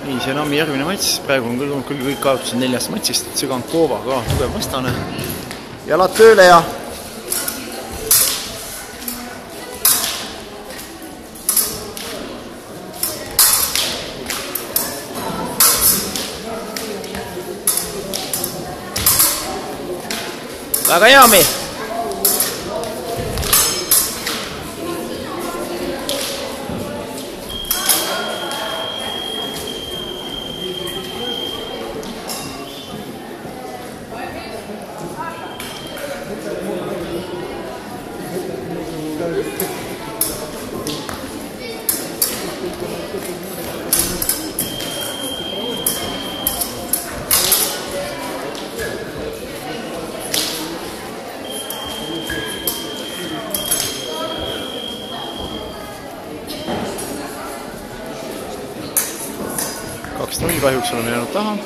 Nii, see on Ammi järgmine mats, praegu on küll kõik kaotused 4 matsist, Tsigankova ka tugev vastane. Jalad tööle ja väga hea Ammi! Kahjuks oleme jäänud taha.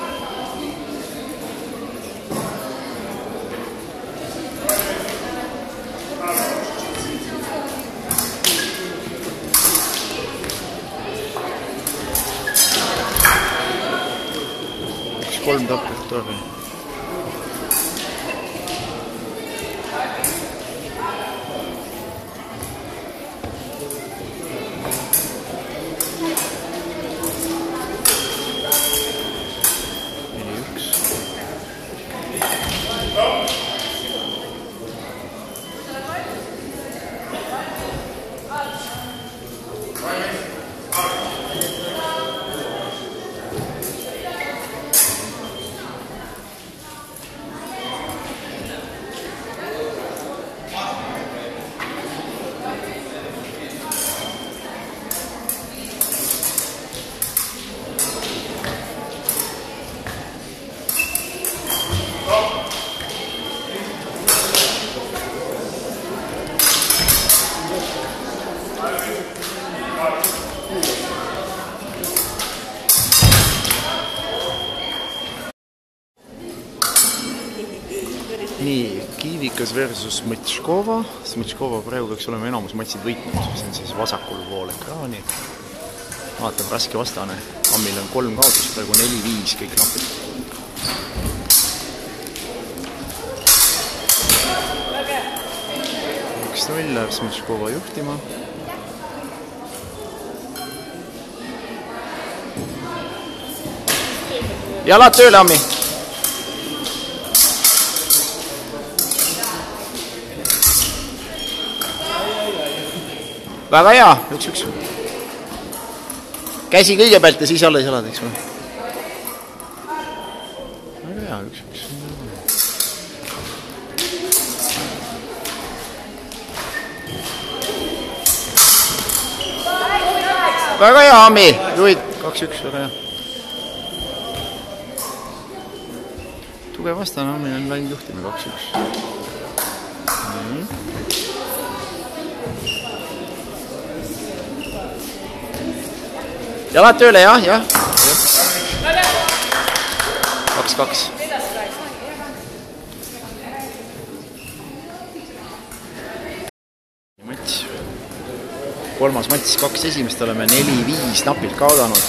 Üks 3 tapet torri. Nii, Kiivikas versus Smitškova. Smitškova praegu peaks olema enamus matsid võitnud. See on siis vasakul pool ekraani. Vaatame, raske vastane. Ammil on 3 kaotust, praegu 4-5 kõik napid. Üks 0 läheb Smitškova juhtima. Jalad tööle, Ammi! Väga hea, 1-1. Käsi kõigepealt ja siis alles jalad, eks või? Väga hea, 1-1. Väga hea, Ammi! Juhid 2-1, väga hea. Tugev vastane, Ammi on läinud juhtime 2-1. Jalad tööle, jah. 2-2. Mats. 3. mats, 2 esimest oleme 4-5 napilt kaodanud.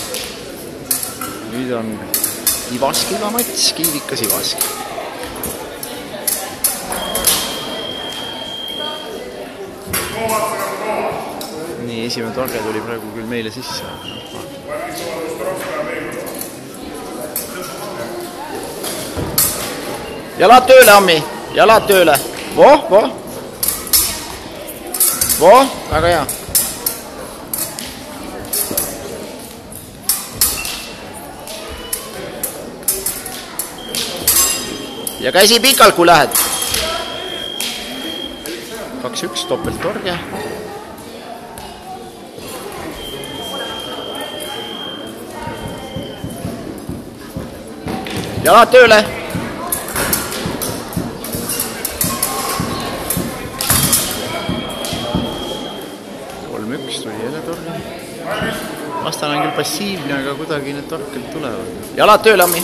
Nüüd on Ivaskiga mats, Kiivikas Ivask. Nii, esimene torge tuli praegu küll meile sisse. Jalad tööle, Ammi! Jalad tööle! Voh! Väga hea! Ja käsi pikalt, kui lähed! 2-1, topelt torge. Jalad tööle! 3-1 tuli jälle torge. Vastane on küll passiivne, aga kuidagi need torked tulevad. Jalad tööle, Ammi!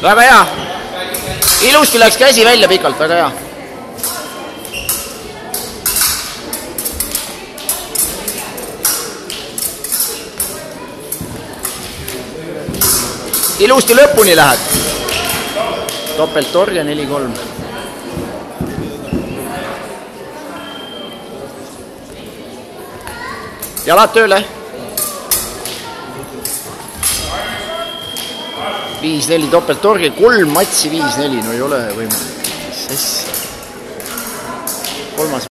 Väga hea! Ilusti läks käsi välja pikalt, väga hea! ilusti lõpuni lähed. Topeltorje 4-3. Jalad tööle. 5-4 topeltorje, 3 matsi 5-4, no ei ole võimalik. Kolmas